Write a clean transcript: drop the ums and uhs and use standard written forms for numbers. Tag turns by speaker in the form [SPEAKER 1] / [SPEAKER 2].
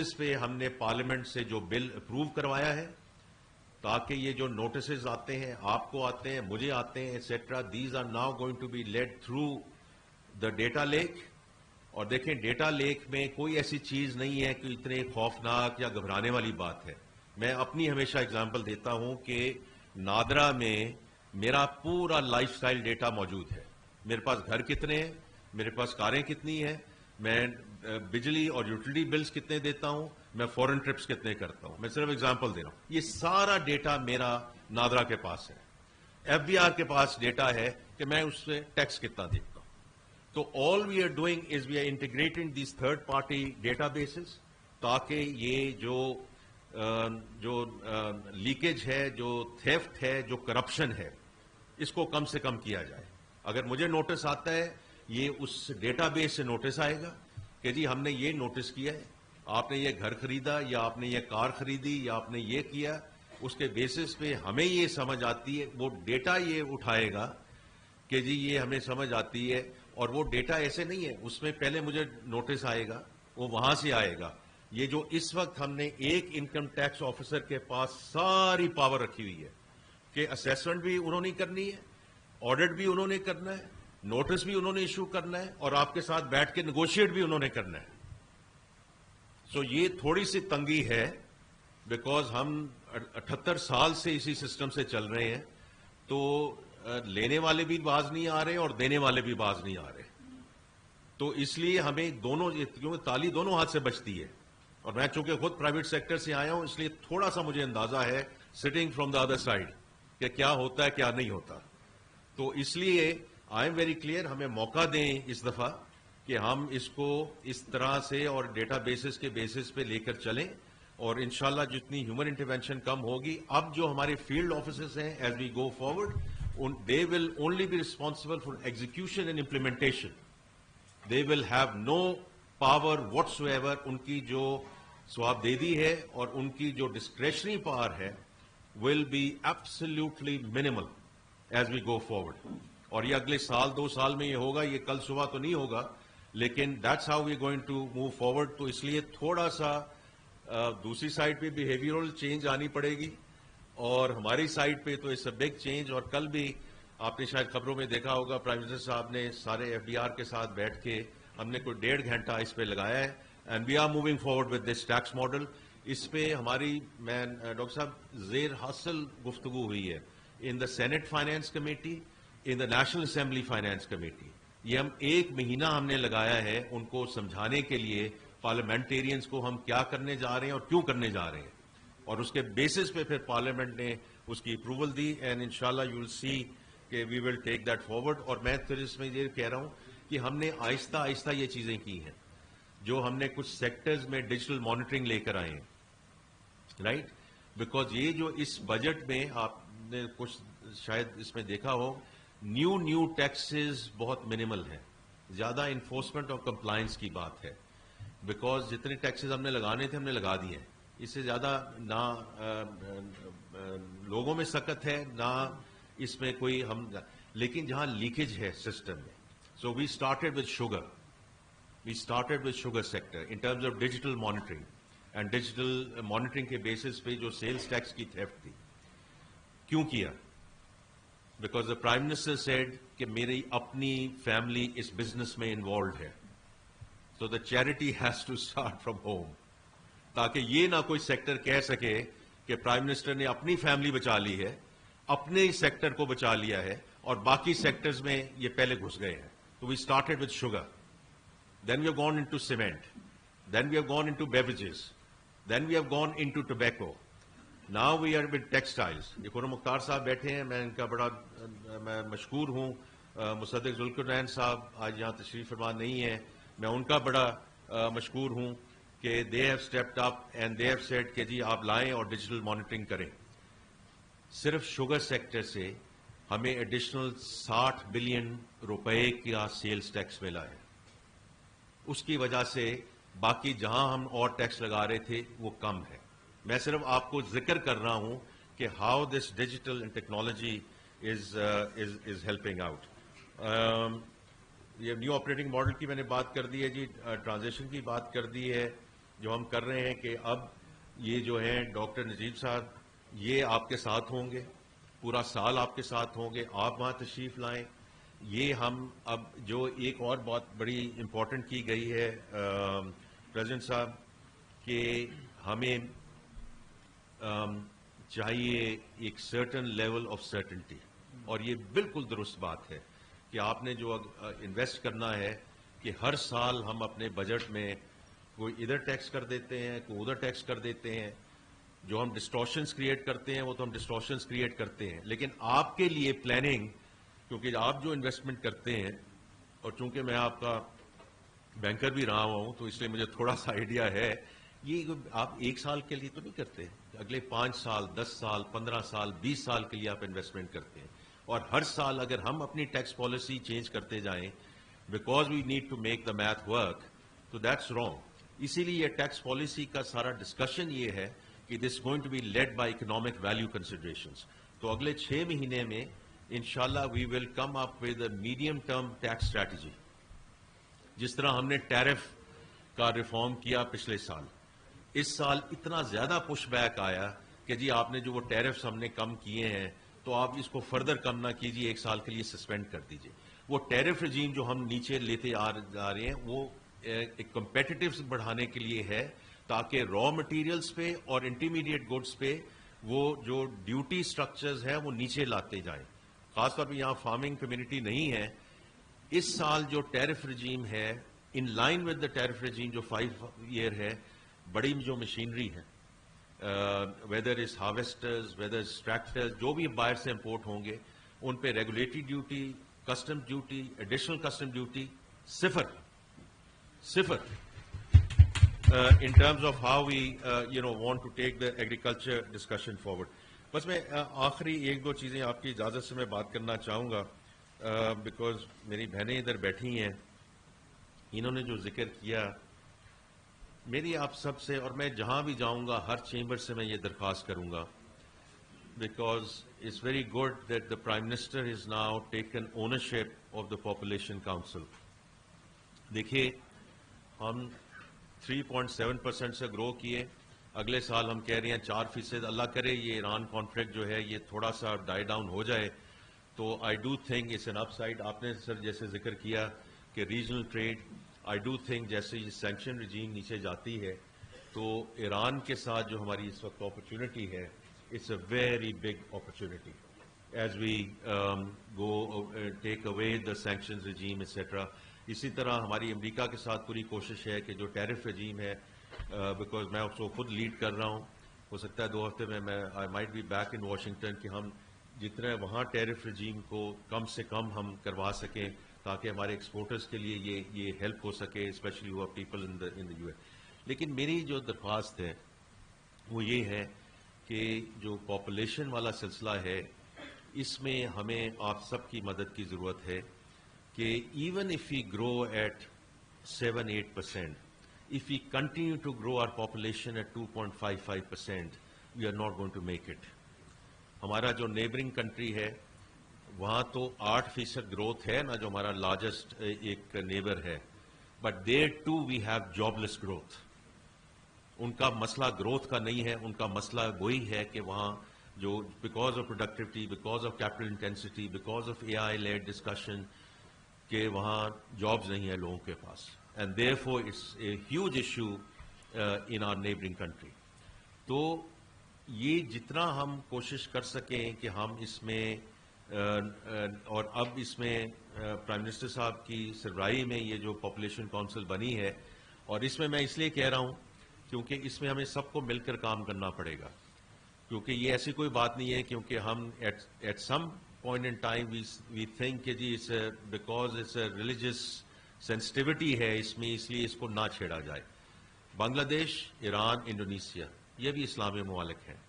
[SPEAKER 1] اس پہ ہم نے پارلیمنٹ سے جو بل اپروو کروایا ہے تاکہ یہ جو نوٹسز آتے ہیں آپ کو آتے ہیں مجھے آتے ہیں etcetera these are now going to be lead through the data leak. اور دیکھیں ڈیٹا لیک میں کوئی ایسی چیز نہیں ہے کہ اتنے خوفناک یا گھبرانے والی بات ہے. میں اپنی ہمیشہ اگزامپل دیتا ہوں کہ نادرا میں میرا پورا لائف سٹائل ڈیٹا موجود ہے. میرے پاس گھر کتنے ہیں, میرے پاس کاریں کتنی ہیں, میں بجلی اور یوٹیلیٹی بلز کتنے دیتا ہوں, میں فورن ٹرپس کتنے کرتا ہوں. میں صرف اگزامپل دے رہا ہوں. یہ سارا ڈیٹا میرا نادرا کے پاس ہے. ایف بی آر کے پاس ڈیٹا ہے کہ میں اس سے ٹیکس کتنا دیتا ہوں. تو all we are doing is we are integrating these third party data bases تاکہ یہ جو لیکیج ہے, جو تھیفٹ ہے, جو کرپشن ہے, اس کو کم سے کم کیا جائے. اگر مجھے نوٹس آتا ہے یہ اس ڈیٹا بیس سے نوٹس آئے گا کہ جی ہم نے یہ نوٹس کیا ہے, آپ نے یہ گھر خریدا یا آپ نے یہ کار خریدی یا آپ نے یہ کیا, اس کے بیسس پہ ہمیں یہ سمجھ آتی ہے. وہ ڈیٹا یہ اٹھائے گا کہ جی یہ ہمیں سمجھ آتی ہے. اور وہ ڈیٹا ایسے نہیں ہے اس میں پہلے مجھے نوٹس آئے گا, وہ وہاں سے آئے گا. یہ جو اس وقت ہم نے ایک انکم ٹیکس آفیسر کے پاس ساری پاور رکھی ہوئی ہے کہ اسیسمنٹ بھی انہوں نے کرنی ہے, آڈٹ بھی انہوں نے کرنا ہے, نوٹس بھی انہوں نے ایشو کرنا ہے, اور آپ کے ساتھ بیٹھ کے نیگوشیٹ بھی انہوں نے کرنا ہے. سو یہ تھوڑی سی تنگی ہے بیکاز ہم 78 سال سے اسی سسٹم سے چل رہے ہیں. تو لینے والے بھی باز نہیں آ رہے اور دینے والے بھی باز نہیں آ رہے. تو اس لیے ہمیں دونوں, کیونکہ تالی دونوں ہاتھ سے بچتی ہے. اور میں چونکہ خود پرائیویٹ سیکٹر سے آیا ہوں اس لیے تھوڑا سا مجھے اندازہ ہے sitting from the other side کہ کیا ہوتا ہے کیا نہیں ہوتا. تو اس لیے آئی ایم ویری کلیئر, ہمیں موقع دیں اس دفعہ کہ ہم اس کو اس طرح سے اور ڈیٹا بیسس کے بیسس پہ لے کر چلیں. اور انشاءاللہ جتنی ہیومن انٹرونشن کم ہوگی, اب جو ہمارے فیلڈ آفیسز ہیں as we go forward, they will only be responsible for execution and implementation. They will have no power whatsoever. ان کی جو صوابدیدی ہے اور ان کی جو discretionary power ہے will be absolutely minimal as we go forward. اور یہ اگلے سال 2 سال میں یہ ہوگا, یہ کل صبح تو نہیں ہوگا, لیکن that's how we are going to move forward. تو اس لیے تھوڑا سا دوسری سائڈ پہ behavioral change آنی پڑے گی اور ہماری سائڈ پہ تو اس اے بگ چینج. اور کل بھی آپ نے شاید خبروں میں دیکھا ہوگا پرائم منسٹر صاحب نے سارے ایف بی آر کے ساتھ بیٹھ کے ہم نے کوئی 1.5 گھنٹہ اس پہ لگایا ہے. And we are moving forward with this tax model. اس پہ ہماری میں ڈاکٹر صاحب زیر حاصل گفتگو ہوئی ہے ان دا سینٹ فائنانس کمیٹی, ان دا نیشنل اسمبلی فائنانس کمیٹی. یہ ہم 1 مہینہ ہم نے لگایا ہے ان کو سمجھانے کے لیے پارلیمنٹیرینز کو ہم کیا کرنے جا رہے ہیں اور کیوں کرنے جا رہے ہیں. اور اس کے بیسس پہ پھر پارلیمنٹ نے اس کی اپروول دی. اینڈ انشاءاللہ یو ول سی کہ وی ول ٹیک دیٹ فارورڈ. اور میں پھر اس میں یہ کہہ رہا ہوں کہ ہم نے آہستہ آہستہ یہ چیزیں کی ہیں. جو ہم نے کچھ سیکٹرز میں ڈیجیٹل مانیٹرنگ لے کر آئے ہیں, رائٹ, بیکاز یہ جو اس بجٹ میں آپ نے کچھ شاید اس میں دیکھا ہو, نیو ٹیکسز بہت منیمل ہیں. زیادہ انفورسمنٹ اور کمپلائنس کی بات ہے بیکاز جتنے ٹیکسز ہم نے لگانے تھے ہم نے لگا دیے ہیں. اس سے زیادہ نہ لوگوں میں سکت ہے نہ اس میں کوئی ہم, لیکن جہاں لیکیج ہے سسٹم میں. So we started with sugar sector in terms of digital monitoring. And digital monitoring کے بیسس پہ جو سیلز ٹیکس کی تھیفٹ تھی, کیوں کیا؟ Because the prime minister said کہ میری اپنی فیملی اس بزنس میں انوالوڈ ہے. So the charity has to start from home, تاکہ یہ نہ کوئی سیکٹر کہہ سکے کہ پرائم منسٹر نے اپنی فیملی بچا لی ہے, اپنے سیکٹر کو بچا لیا ہے اور باقی سیکٹرز میں یہ پہلے گھس گئے ہیں. تو we started with sugar, then we have gone into cement, then we have gone into beverages, then we have gone into tobacco, now we are with textiles. یہ خرم مختار صاحب بیٹھے ہیں, میں ان کا بڑا میں مشکور ہوں. مصدق ذوالقرنین صاحب آج یہاں تشریف فرما نہیں ہے, میں ان کا بڑا مشکور ہوں کہ they have stepped up and they have said کہ جی آپ لائیں اور ڈیجیٹل مانیٹرنگ کریں. صرف شوگر سیکٹر سے ہمیں ایڈیشنل 60 بلین روپے کا سیلز ٹیکس ملا ہے. اس کی وجہ سے باقی جہاں ہم اور ٹیکس لگا رہے تھے وہ کم ہے. میں صرف آپ کو ذکر کر رہا ہوں کہ how this digital technology is helping out. یہ نیو آپریٹنگ ماڈل کی میں نے بات کر دی ہے جی, ٹرانزیکشن کی بات کر دی ہے, جو ہم کر رہے ہیں کہ اب یہ جو ہیں ڈاکٹر نجیب صاحب یہ آپ کے ساتھ ہوں گے، پورا سال آپ کے ساتھ ہوں گے، آپ وہاں تشریف لائیں. یہ ہم اب جو ایک اور بات بڑی امپورٹنٹ کی گئی ہے پریزیڈنٹ صاحب کہ ہمیں چاہیے ایک سرٹن لیول آف سرٹنٹی، اور یہ بالکل درست بات ہے کہ آپ نے جو انویسٹ کرنا ہے کہ ہر سال ہم اپنے بجٹ میں کوئی ادھر ٹیکس کر دیتے ہیں، کوئی ادھر ٹیکس کر دیتے ہیں. جو ہم ڈسٹورشنز کریٹ کرتے ہیں وہ تو ہم ڈسٹورشنز کریٹ کرتے ہیں، لیکن آپ کے لیے پلاننگ، کیونکہ آپ جو انویسٹمنٹ کرتے ہیں، اور چونکہ میں آپ کا بینکر بھی رہا ہوں تو اس لیے مجھے تھوڑا سا آئیڈیا ہے، یہ آپ ایک سال کے لیے تو نہیں کرتے، اگلے 5 سال 10 سال 15 سال 20 سال کے لیے آپ انویسٹمنٹ کرتے ہیں. اور ہر سال اگر ہم اپنی ٹیکس پالیسی چینج کرتے جائیں because we need to make the math work, تو دیٹس رانگ. اسی لیے یہ ٹیکس پالیسی کا سارا ڈسکشن یہ ہے کہ this going to be lead by economic value considerations. تو اگلے 6 مہینے میں انشاءاللہ we will come up with a medium term tax strategy. جس طرح ہم نے ٹیرف کا ریفارم کیا پچھلے سال، اس سال اتنا زیادہ پش بیک آیا کہ جی آپ نے جو وہ ٹیرفز ہم نے کم کیے ہیں تو آپ اس کو فردر کم نہ کیجیے، 1 سال کے لیے سسپینڈ کر دیجیے. وہ ٹیرف رجیم جو ہم نیچے لیتے آ رہے ہیں وہ ایک کمپیٹیٹیوز بڑھانے کے لیے ہے تاکہ را مٹیریلز پہ اور انٹرمیڈیٹ گڈس پہ وہ جو ڈیوٹی سٹرکچرز ہیں وہ نیچے لاتے جائیں. خاص طور پہ یہاں فارمنگ کمیونٹی نہیں ہے. اس سال جو ٹیرف رجیم ہے in line with the tariff regime جو 5 ایئر ہے، بڑی جو مشینری ہے whether is harvesters whether is tractors جو بھی باہر سے امپورٹ ہوں گے ان پہ regulatory duty, custom duty, additional custom duty صفر in terms of how we want to take the agriculture discussion forward. بس میں آخری 1-2 چیزیں آپ کی اجازت سے میں بات کرنا چاہوں گا بیکاز میری بہنیں ادھر بیٹھی ہیں. انہوں نے جو ذکر کیا، میری آپ سب سے، اور میں جہاں بھی جاؤں گا ہر چیمبر سے میں یہ درخواست کروں گا because it's very good that the prime minister is now taken ownership of the population council. دیکھیے ہم 3.7% سے گرو کیے، اگلے سال ہم کہہ رہے ہیں 4%. اللہ کرے یہ ایران کانفلکٹ جو ہے یہ تھوڑا سا ڈائی ڈاؤن ہو جائے تو I do think it's an upside. آپ نے سر جیسے ذکر کیا کہ regional trade, I do think جیسے یہ سینکشن رجیم نیچے جاتی ہے تو ایران کے ساتھ جو ہماری اس وقت اپرچونٹی ہے it's a very big opportunity as we go take away the sanction regime etcetera. اسی طرح ہماری امریکہ کے ساتھ پوری کوشش ہے کہ جو ٹیرف رجیم ہے بیکاز میں اس کو خود لیڈ کر رہا ہوں، ہو سکتا ہے 2 ہفتے میں I might be back in Washington کہ ہم جتنا وہاں ٹیرف رجیم کو کم سے کم ہم کروا سکیں تاکہ ہمارے ایکسپورٹرز کے لیے یہ ہیلپ ہو سکے، اسپیشلی ہوا people in the U S. لیکن میری جو درخواست ہے وہ یہ ہے کہ جو پاپولیشن والا سلسلہ ہے اس میں ہمیں آپ سب کی مدد کی ضرورت ہے کہ even if we grow at 7-8%, if we continue to grow our population at 2.55%, we are not going to make it. ہمارا جو نیبرنگ کنٹری ہے وہاں تو 8% گروتھ ہے نا، جو ہمارا لارجسٹ ایک نیبر ہے، but there too we have jobless growth. ان کا مسئلہ گروتھ کا نہیں ہے، ان کا مسئلہ وہی ہے کہ وہاں جو because of productivity, because of capital intensity, because of AI lead discussion کہ وہاں جابز نہیں ہے لوگوں کے پاس، and therefore it's a huge issue in our neighbouring country. تو یہ جتنا ہم کوشش کر سکیں کہ ہم اس میں اور اب اس میں پرائم منسٹر صاحب کی سربراہی میں یہ جو پاپولیشن کونسل بنی ہے، اور اس میں اس لیے کہہ رہا ہوں کیونکہ اس میں ہمیں سب کو مل کر کام کرنا پڑے گا، کیونکہ یہ ایسی کوئی بات نہیں ہے کیونکہ ہم at some point in time we think کہ جی because it's a religious sensitivity ہے اس میں، اس لیے اس کو نہ چھیڑا جائے. بنگلہ دیش، ایران، انڈونیشیا یہ بھی اسلامی ممالک ہیں.